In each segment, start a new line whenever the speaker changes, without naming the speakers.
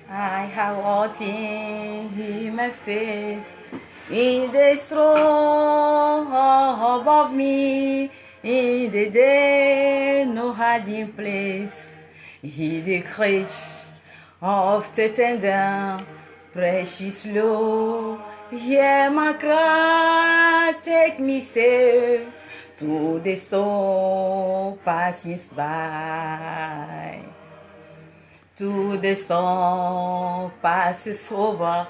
I have all things in my face. In the throne above me, in the day no hiding place. He the courage of the tender, precious Lord. Hear my cry, take me safe to the storm passing by. To the storm passes over.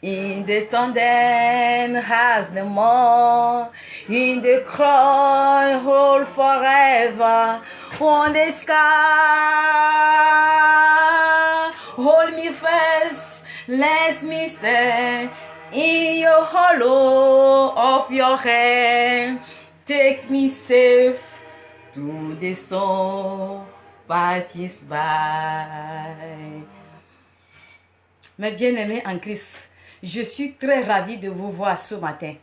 In the thunder has no more. In the cry hold forever. On the sky hold me fast. Let me stand in your hollow of your hand. Take me safe to the storm passes by. Mes bien-aimés en Christ, je suis très ravie de vous voir ce matin.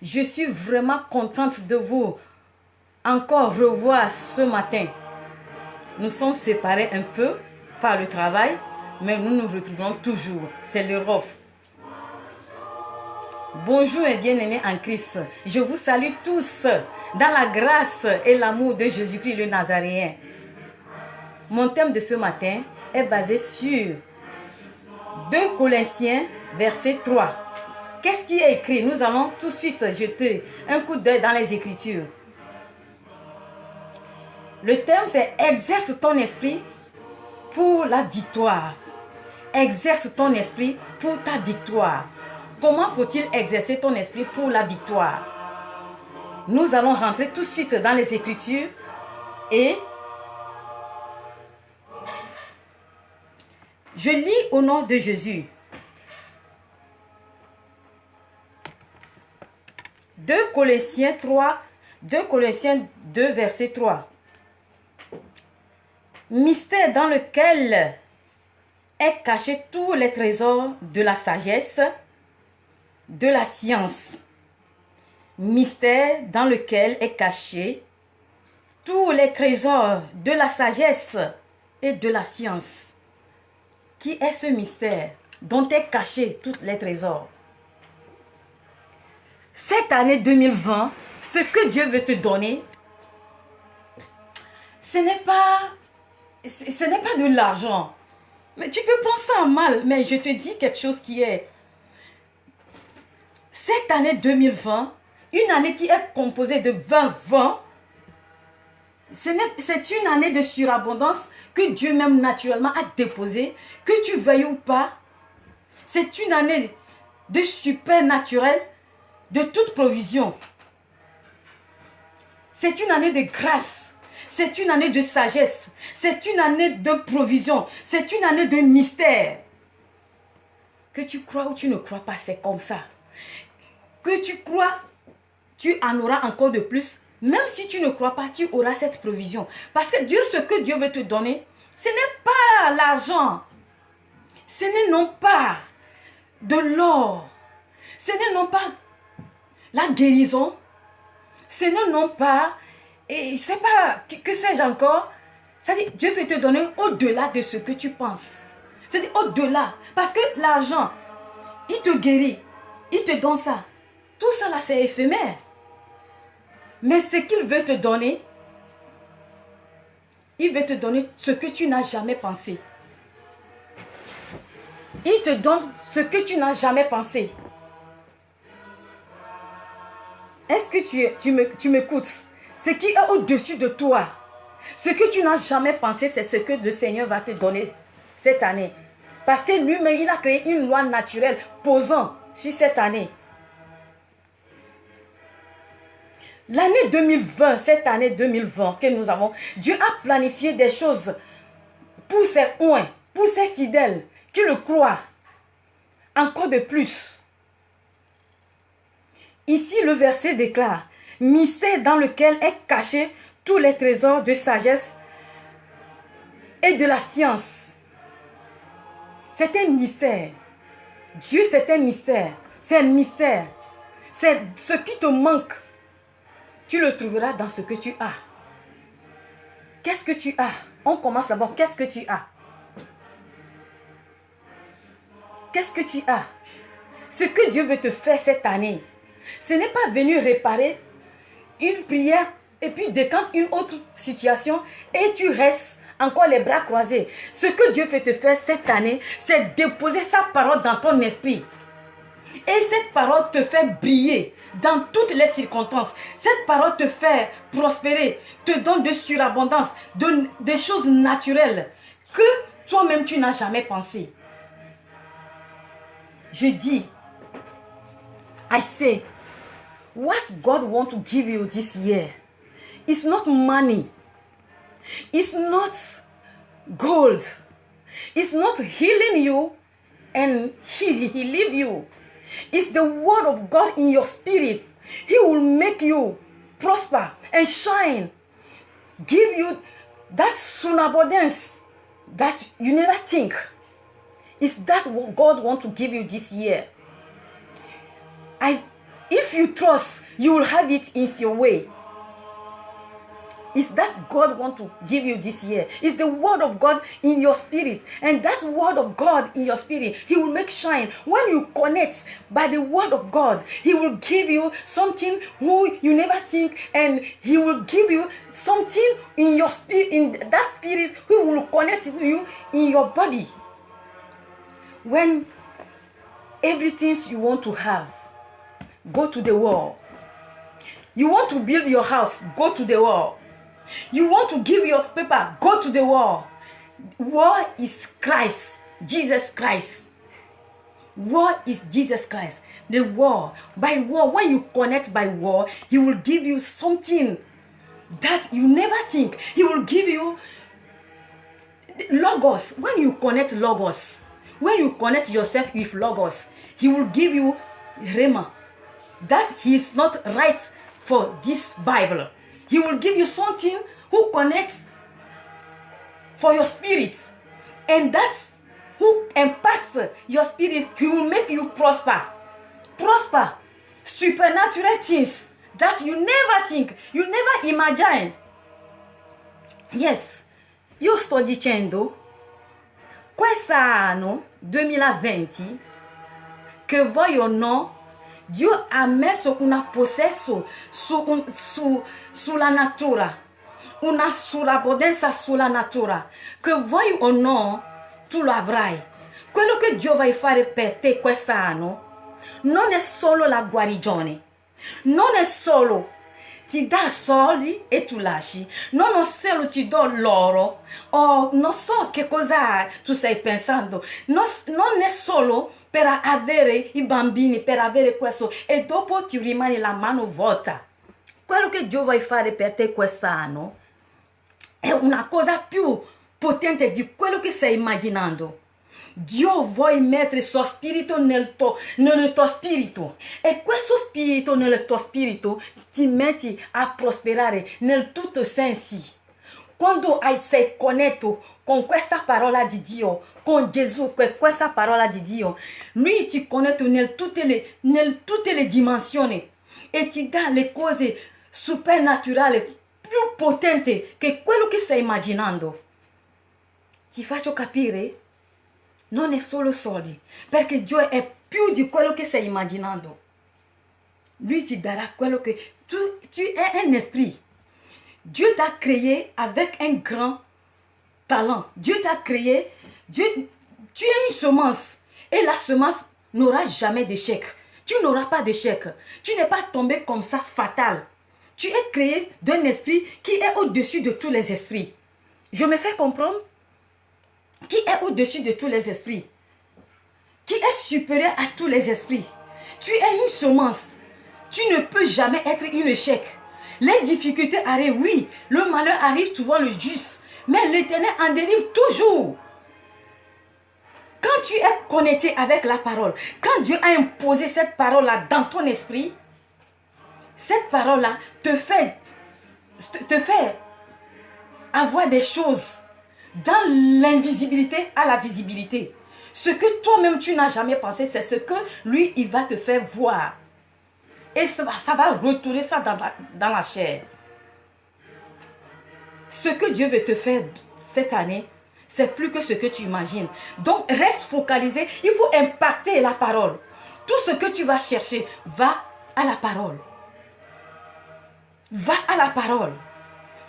Je suis vraiment contente de vous encore revoir ce matin. Nous sommes séparés un peu par le travail, mais nous nous retrouvons toujours. C'est l'Europe. Bonjour mes bien-aimés en Christ. Je vous salue tous dans la grâce et l'amour de Jésus-Christ le Nazaréen. Mon thème de ce matin est basé sur 2 Corinthiens, verset 3. Qu'est-ce qui est écrit? Nous allons tout de suite jeter un coup d'œil dans les Écritures. Le thème, c'est « Exerce ton esprit pour la victoire ». Exerce ton esprit pour ta victoire. Comment faut-il exercer ton esprit pour la victoire? Nous allons rentrer tout de suite dans les Écritures et je lis au nom de Jésus. 2 Corinthiens 2, verset 3. Mystère dans lequel est caché tous les trésors de la sagesse, de la science. Mystère dans lequel est caché tous les trésors de la sagesse et de la science. Qui est ce mystère dont est caché tous les trésors? Cette année 2020, ce que Dieu veut te donner, ce n'est pas de l'argent. Mais tu peux penser à mal, mais je te dis quelque chose qui est. Cette année 2020, une année qui est composée de 2020, c'est une année de surabondance que Dieu même naturellement a déposée, que tu veuilles ou pas. C'est une année de supernaturel, de toute provision. C'est une année de grâce. C'est une année de sagesse. C'est une année de provision. C'est une année de mystère. Que tu crois ou tu ne crois pas, c'est comme ça. Que tu crois, tu en auras encore de plus. Même si tu ne crois pas, tu auras cette provision. Parce que Dieu, ce que Dieu veut te donner, ce n'est pas l'argent. Ce n'est non pas de l'or. Ce n'est non pas la guérison. Ce n'est non pas, et je ne sais pas, que sais-je encore. C'est-à-dire, Dieu veut te donner au-delà de ce que tu penses. C'est-à-dire au-delà. Parce que l'argent, il te guérit. Il te donne ça. Tout ça là, c'est éphémère. Mais ce qu'il veut te donner, il veut te donner ce que tu n'as jamais pensé. Il te donne ce que tu n'as jamais pensé. Est-ce que tu m'écoutes? Ce qui est au-dessus de toi, ce que tu n'as jamais pensé, c'est ce que le Seigneur va te donner cette année. Parce que lui-même, il a créé une loi naturelle posant sur cette année. L'année 2020, cette année 2020 que nous avons, Dieu a planifié des choses pour ses oints, pour ses fidèles qui le croient. Encore de plus. Ici, le verset déclare, « Mystère dans lequel est caché tous les trésors de sagesse et de la science. » C'est un mystère. Dieu, c'est un mystère. C'est un mystère. C'est ce qui te manque. Tu le trouveras dans ce que tu as. Qu'est-ce que tu as? On commence d'abord. Qu'est-ce que tu as? qu'est-ce que tu as? Ce que Dieu veut te faire cette année, ce n'est pas venir réparer une prière et puis décante une autre situation et tu restes encore les bras croisés. Ce que Dieu veut te faire cette année, c'est déposer sa parole dans ton esprit. Et cette parole te fait briller dans toutes les circonstances. Cette parole te fait prospérer, te donne de surabondance, des choses naturelles que toi-même tu n'as jamais pensé. Je dis, I say, what God wants to give you this year is not money. It's not gold. It's not healing you and he leave you. It's the word of God in your spirit. He will make you prosper and shine. Give you that abundance that you never think. It's that what God wants to give you this year. If you trust, you will have it in your way. It's that God wants to give you this year. It's the word of God in your spirit. And that word of God in your spirit, He will make shine. When you connect by the word of God, He will give you something who you never think. And He will give you something in your spirit, in that spirit who will connect you in your body. When everything you want to have, go to the wall. You want to build your house, go to the wall. You want to give your paper, go to the wall. War is Christ, Jesus Christ. War is Jesus Christ. The war. By war, when you connect by war, He will give you something that you never think. He will give you Logos. When you connect Logos, when you connect yourself with Logos, He will give you Rhema. That He is not right for this Bible. He will give you something who connects for your spirit. And that's who impacts your spirit. He will make you prosper. Prosper. Supernatural things that you never think, you never imagine. Yes. Io sto dicendo, quest'anno 2020, che vogliono Dio ha messo una possesso sulla natura, una sopravvivenza sulla natura, che vuoi o no, tu lo avrai. Quello che Dio va fare per te quest'anno non è solo la guarigione, non è solo ti dà soldi e tu lasci, non solo ti do l'oro, o non so che cosa tu stai pensando, non è solo per avere i bambini, per avere questo, e dopo ti rimane la mano vuota. Quello che Dio vuole fare per te quest'anno è una cosa più potente di quello che stai immaginando. Dio vuole mettere il suo spirito nel tuo spirito, e questo spirito nel tuo spirito ti metti a prosperare nel tutti i sensi. Quando sei connetto con questa parola di Dio, con Gesù, con questa parola di Dio, Lui ti connette in tutte le dimensioni e ti dà le cose supernaturali più potenti che quello che stai immaginando. Ti faccio capire? Non è solo soldi, perché Dio è più di quello che stai immaginando. Lui ti darà quello che tu es un esprit. Dieu t'a créé avec un grand talent. Dieu t'a créé, tu es une semence. Et la semence n'aura jamais d'échec. Tu n'auras pas d'échec. Tu n'es pas tombé comme ça fatal. Tu es créé d'un esprit qui est au-dessus de tous les esprits. Je me fais comprendre? Qui est au-dessus de tous les esprits. Qui est supérieur à tous les esprits. Tu es une semence. Tu ne peux jamais être un échec. Les difficultés arrivent, oui. Le malheur arrive souvent le juste. Mais l'Éternel en délivre toujours. Quand tu es connecté avec la parole, quand Dieu a imposé cette parole-là dans ton esprit, cette parole-là te fait avoir des choses dans l'invisibilité à la visibilité. Ce que toi-même tu n'as jamais pensé, c'est ce que lui, il va te faire voir. Et ça va retourner ça dans la chair. Ce que Dieu veut te faire cette année, c'est plus que ce que tu imagines. Donc, reste focalisé. Il faut impacter la parole. Tout ce que tu vas chercher, va à la parole. Va à la parole.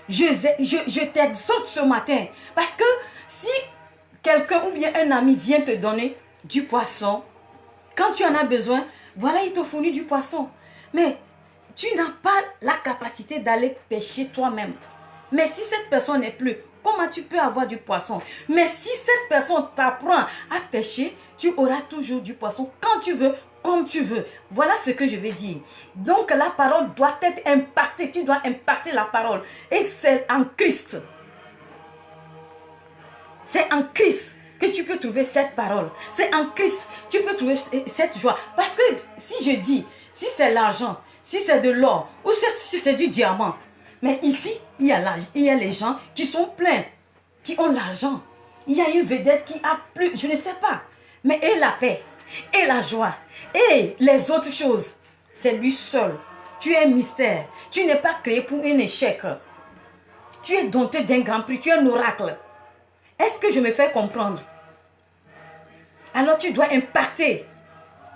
Je t'exhorte ce matin. Parce que si quelqu'un ou bien un ami vient te donner du poisson, quand tu en as besoin, voilà, il te fournit du poisson. Mais tu n'as pas la capacité d'aller pêcher toi-même. Mais si cette personne n'est plus, comment tu peux avoir du poisson? Mais si cette personne t'apprend à pêcher, tu auras toujours du poisson quand tu veux, comme tu veux. Voilà ce que je vais dire. Donc la parole doit être impactée. Tu dois impacter la parole. Et c'est en Christ. C'est en Christ que tu peux trouver cette parole. C'est en Christ que tu peux trouver cette joie. Parce que si je dis, si c'est l'argent, si c'est de l'or, ou si c'est du diamant, mais ici, il y a les gens qui sont pleins, qui ont l'argent. Il y a une vedette qui a plus, je ne sais pas. Mais et la paix, et la joie, et les autres choses, c'est lui seul. Tu es un mystère. Tu n'es pas créé pour un échec. Tu es dompté d'un grand prix. Tu es un oracle. Est-ce que je me fais comprendre? Alors tu dois impacter.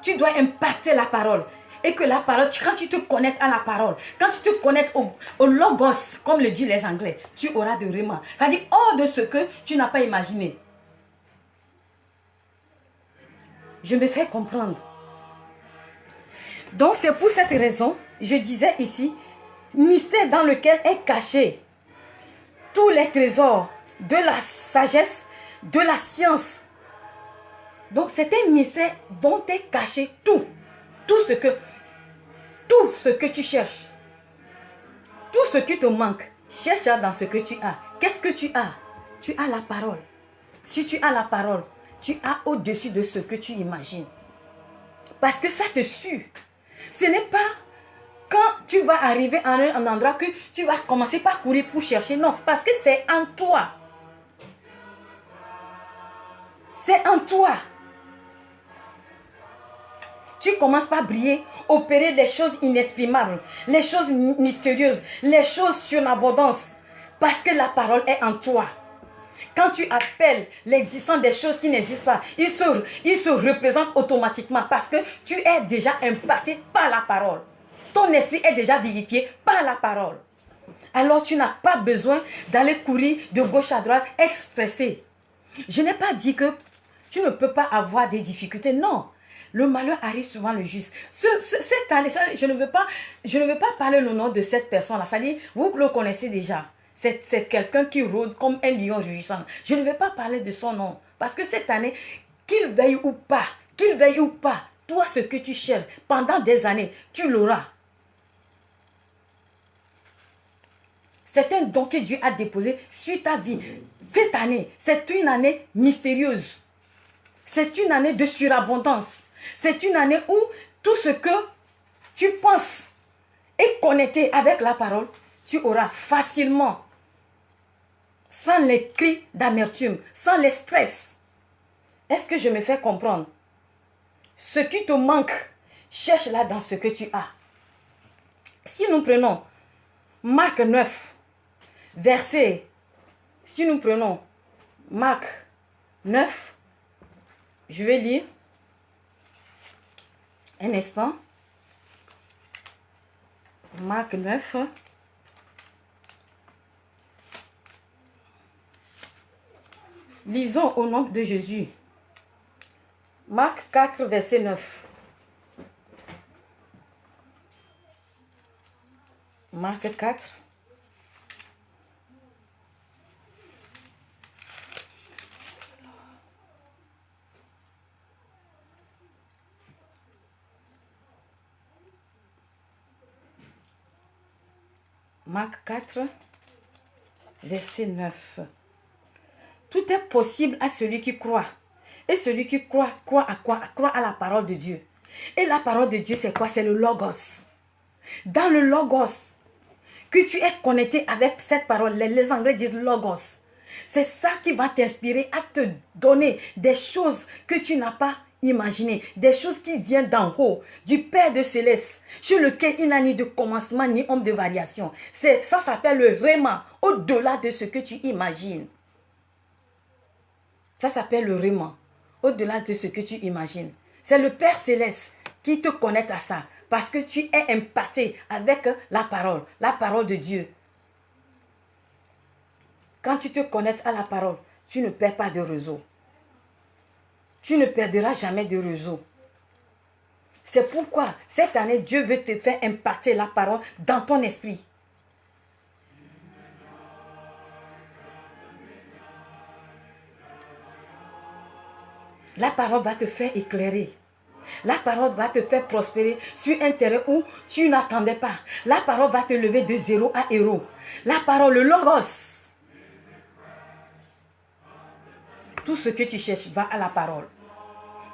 Tu dois impacter la parole. Et que la parole, quand tu te connectes à la parole, quand tu te connectes au logos, comme le disent les Anglais, tu auras de réma. C'est-à-dire hors de ce que tu n'as pas imaginé. Je me fais comprendre. Donc c'est pour cette raison, je disais ici, mystère dans lequel est caché tous les trésors de la sagesse, de la science. Donc c'est un mystère dont est caché tout ce que tu cherches, tout ce qui te manque, cherche dans ce que tu as. Qu'est-ce que tu as? Tu as la parole. Si tu as la parole, tu as au-dessus de ce que tu imagines. Parce que ça te suit. Ce n'est pas quand tu vas arriver à un endroit que tu vas commencer par courir pour chercher. Non, parce que c'est en toi. C'est en toi. Tu commences par briller, opérer les choses inexprimables, les choses mystérieuses, les choses sur l'abondance. Parce que la parole est en toi. Quand tu appelles l'existence des choses qui n'existent pas, il se représente automatiquement parce que tu es déjà impacté par la parole. Ton esprit est déjà vivifié par la parole. Alors tu n'as pas besoin d'aller courir de gauche à droite, être stressé. Je n'ai pas dit que tu ne peux pas avoir des difficultés. Non. Le malheur arrive souvent le juste. Cette année, je ne veux pas parler le nom de cette personne-là. C'est-à-dire, vous le connaissez déjà. C'est quelqu'un qui rôde comme un lion rugissant. Je ne vais pas parler de son nom. Parce que cette année, qu'il veille ou pas, toi, ce que tu cherches pendant des années, tu l'auras. C'est un don que Dieu a déposé sur ta vie. Cette année, c'est une année mystérieuse. C'est une année de surabondance. C'est une année où tout ce que tu penses est connecté avec la parole, tu auras facilement, sans les cris d'amertume, sans les stress. Est-ce que je me fais comprendre? Ce qui te manque, cherche-la dans ce que tu as. Si nous prenons Marc 9, verset, si nous prenons Marc 9, je vais lire un instant. Marc 9. Lisons au nom de Jésus. Marc 4, verset 9. Marc 4. Marc 4, verset 9. Tout est possible à celui qui croit. Et celui qui croit à quoi? Croit à la parole de Dieu. Et la parole de Dieu, c'est quoi? C'est le Logos. Dans le Logos, que tu es connecté avec cette parole, les Anglais disent Logos. C'est ça qui va t'inspirer à te donner des choses que tu n'as pas imaginées. Des choses qui viennent d'en haut, du Père de Céleste, sur lequel il n'y a ni de commencement ni ombre de variation. Ça s'appelle le Réma, au-delà de ce que tu imagines. Ça s'appelle le réma. Au-delà de ce que tu imagines. C'est le Père Céleste qui te connecte à ça. Parce que tu es impacté avec la parole de Dieu. Quand tu te connectes à la parole, tu ne perds pas de réseau. Tu ne perdras jamais de réseau. C'est pourquoi cette année, Dieu veut te faire impacter la parole dans ton esprit. La parole va te faire éclairer. La parole va te faire prospérer sur un terrain où tu n'attendais pas. La parole va te lever de zéro à héros. La parole, le logos. Tout ce que tu cherches, va à la parole.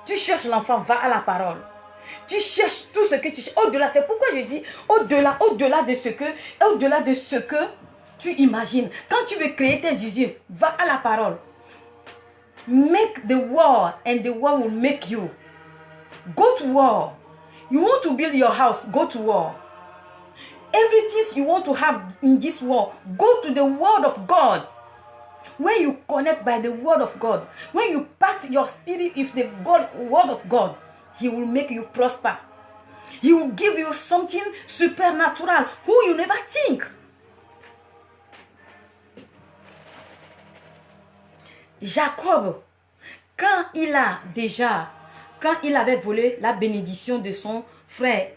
Tu cherches l'enfant, va à la parole. Tu cherches tout ce que tu cherches. Au-delà, c'est pourquoi je dis au-delà de ce que tu imagines. Quand tu veux créer tes usines, va à la parole. Make the war and the war will make you. Go to war. You want to build your house, go to war. Everything you want to have in this war, go to the word of God. When you connect by the word of God, when you pack your spirit with the word of God, He will make you prosper. He will give you something supernatural who you never think. Jacob, quand il avait volé la bénédiction de son frère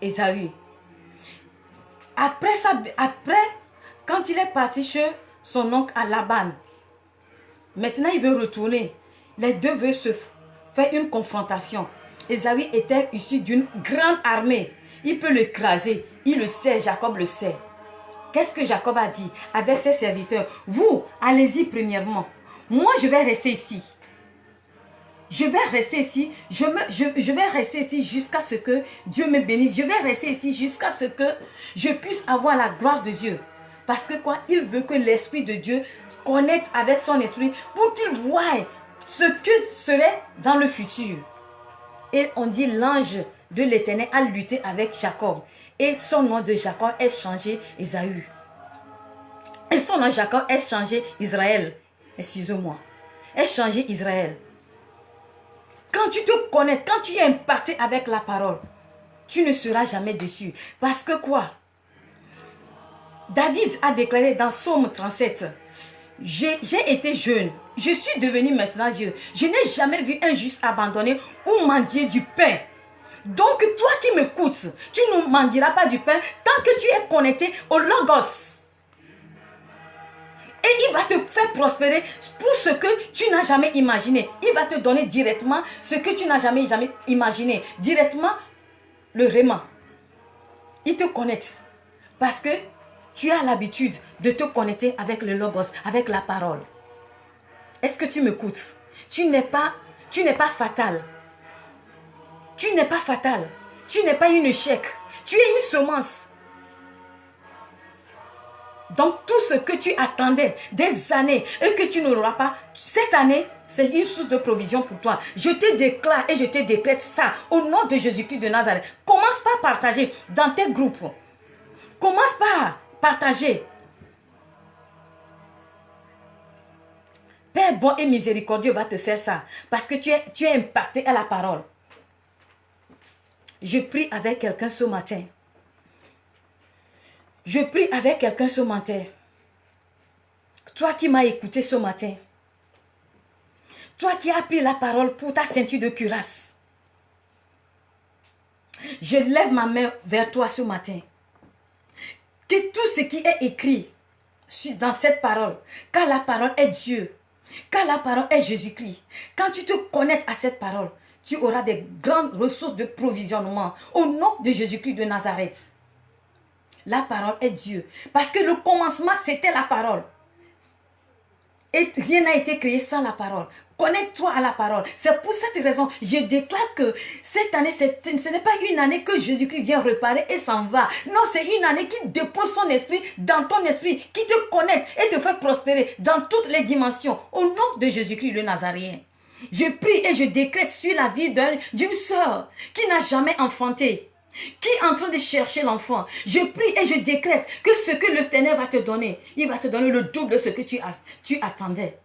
Ésaü, après, quand il est parti chez son oncle à Laban, maintenant il veut retourner. Les deux veulent se faire une confrontation. Ésaü était issu d'une grande armée. Il peut l'écraser. Il le sait, Jacob le sait. Qu'est-ce que Jacob a dit avec ses serviteurs? Vous, allez-y premièrement. Moi, je vais rester ici. Je vais rester ici. Je vais rester ici jusqu'à ce que Dieu me bénisse. Je vais rester ici jusqu'à ce que je puisse avoir la gloire de Dieu. Parce que quoi? Il veut que l'Esprit de Dieu se connecte avec son esprit pour qu'il voie ce que serait dans le futur. Et on dit l'ange de l'Éternel a lutté avec Jacob. Et son nom de Jacob est changé Ésaü. Et son nom de Jacob est changé Israël. Excusez-moi. Est changé Israël. Quand tu te connais, quand tu es impacté avec la parole, tu ne seras jamais déçu. Parce que quoi? David a déclaré dans Psaume 37, j'ai été jeune, je suis devenu maintenant vieux. Je n'ai jamais vu un juste abandonné ou mendier du pain. Donc toi qui m'écoutes, tu ne mendieras pas du pain tant que tu es connecté au Logos. Et il va te faire prospérer pour ce que tu n'as jamais imaginé. Il va te donner directement ce que tu n'as jamais imaginé. Directement le réma. Il te connecte. Parce que tu as l'habitude de te connecter avec le Logos, avec la parole. Est-ce que tu m'écoutes? Tu n'es pas fatal. Tu n'es pas fatal. Tu n'es pas une échec. Tu es une semence. Donc tout ce que tu attendais des années et que tu n'auras pas, cette année, c'est une source de provision pour toi. Je te déclare et je te décrète ça au nom de Jésus-Christ de Nazareth. Commence par partager dans tes groupes. Commence par partager. Père bon et miséricordieux va te faire ça parce que tu es impacté à la parole. Je prie avec quelqu'un ce matin. Je prie avec quelqu'un ce matin. Toi qui m'as écouté ce matin. Toi qui as pris la parole pour ta ceinture de cuirasse. Je lève ma main vers toi ce matin. Que tout ce qui est écrit dans cette parole, car la parole est Dieu, car la parole est Jésus-Christ. Quand tu te connectes à cette parole, tu auras des grandes ressources de provisionnement au nom de Jésus-Christ de Nazareth. La parole est Dieu. Parce que le commencement, c'était la parole. Et rien n'a été créé sans la parole. Connecte-toi à la parole. C'est pour cette raison, je déclare que cette année, ce n'est pas une année que Jésus-Christ vient réparer et s'en va. Non, c'est une année qui dépose son esprit dans ton esprit, qui te connecte et te fait prospérer dans toutes les dimensions. Au nom de Jésus-Christ le Nazaréen. Je prie et je décrète sur la vie d'une sœur qui n'a jamais enfanté, qui est en train de chercher l'enfant. Je prie et je décrète que ce que le Seigneur va te donner, il va te donner le double de ce que tu attendais.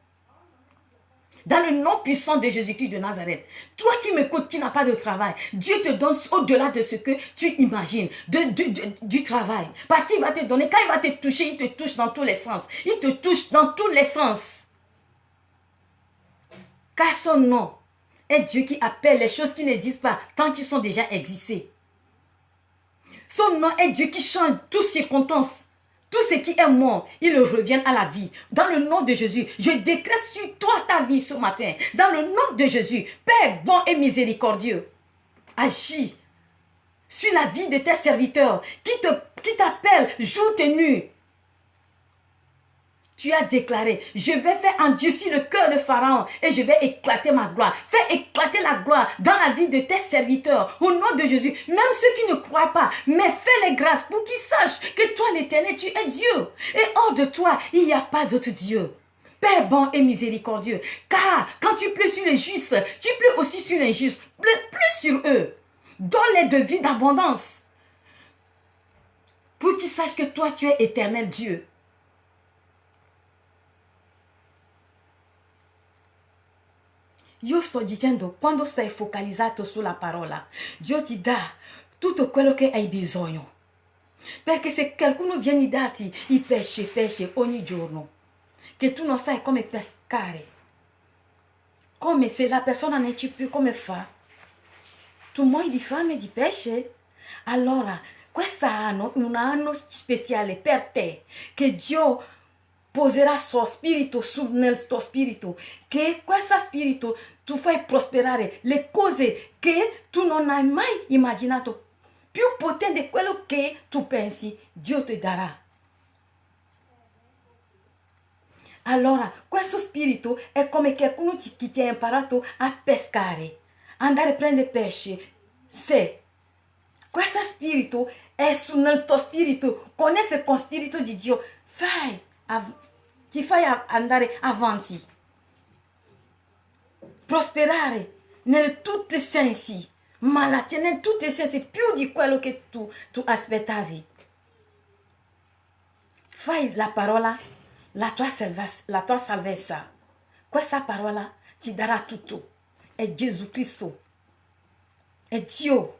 Dans le nom puissant de Jésus-Christ de Nazareth. Toi qui m'écoutes, qui n'as pas de travail, Dieu te donne au-delà de ce que tu imagines, du travail. Parce qu'il va te donner, quand il va te toucher, il te touche dans tous les sens. Il te touche dans tous les sens. Car son nom est Dieu qui appelle les choses qui n'existent pas tant qu'ils sont déjà existées. Son nom est Dieu qui change toutes circonstances. Tout ce qui est mort, il revient à la vie. Dans le nom de Jésus, je décrète sur toi ta vie ce matin. Dans le nom de Jésus, Père bon et miséricordieux, agis sur la vie de tes serviteurs qui t'appellent jour et nuit. Tu as déclaré, je vais faire endurcir le cœur de Pharaon et je vais éclater ma gloire. Fais éclater la gloire dans la vie de tes serviteurs. Au nom de Jésus, même ceux qui ne croient pas, mais fais les grâces pour qu'ils sachent que toi l'Éternel, tu es Dieu. Et hors de toi, il n'y a pas d'autre Dieu. Père bon et miséricordieux, car quand tu plais sur les justes, tu plais aussi sur les injustes. Plus sur eux. Donne-les de vie d'abondance. Pour qu'ils sachent que toi, tu es éternel Dieu. Io sto dicendo, quando stai focalizzato sulla parola, Dio ti dà tutto quello che hai bisogno. Perché se qualcuno viene a darti il pesce ogni giorno, che tu non sai come pescare, come se la persona non c'è più, come fa? Tu muori di fame di pesce? Allora, quest'anno è un anno speciale per te, che Dio poserà suo spirito nel tuo spirito, che questo spirito tu fai prosperare le cose che tu non hai mai immaginato, più potente di quello che tu pensi, Dio ti darà. Allora, questo spirito è come qualcuno che ti ha imparato a pescare, andare a prendere pesce. Se questo spirito è nel tuo spirito, connesse con lo spirito di Dio, ti fai andare avanti, prosperare in tutti i sensi, malattia in tutti i sensi, più di quello che tu aspettavi. Fai la parola, la tua salvezza. Questa parola ti darà tutto. È Gesù Cristo, è Dio.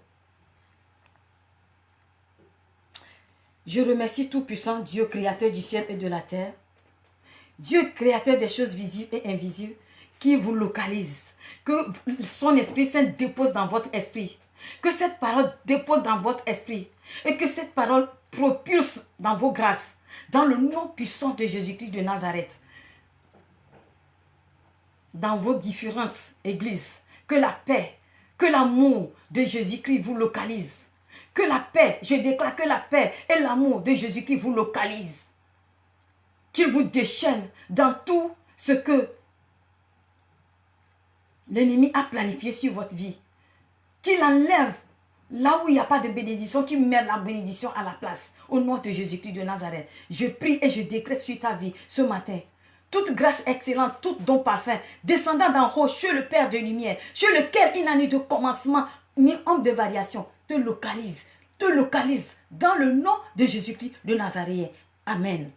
Je remercie tout-puissant Dieu, créateur du ciel et de la terre. Dieu, créateur des choses visibles et invisibles, qui vous localise. Que son Esprit Saint dépose dans votre esprit. Que cette parole dépose dans votre esprit. Et que cette parole propulse dans vos grâces. Dans le nom puissant de Jésus-Christ de Nazareth. Dans vos différentes églises. Que la paix, que l'amour de Jésus-Christ vous localise. Que la paix, je déclare que la paix et l'amour de Jésus-Christ vous localise. Qu'il vous déchaîne dans tout ce que l'ennemi a planifié sur votre vie. Qu'il enlève là où il n'y a pas de bénédiction, qu'il met la bénédiction à la place. Au nom de Jésus-Christ de Nazareth, je prie et je décrète sur ta vie ce matin. Toute grâce excellente, tout don parfait, descendant d'en haut chez le Père de lumière, chez lequel il n'a ni de commencement, ni homme de variation, te localise dans le nom de Jésus-Christ de Nazareth. Amen.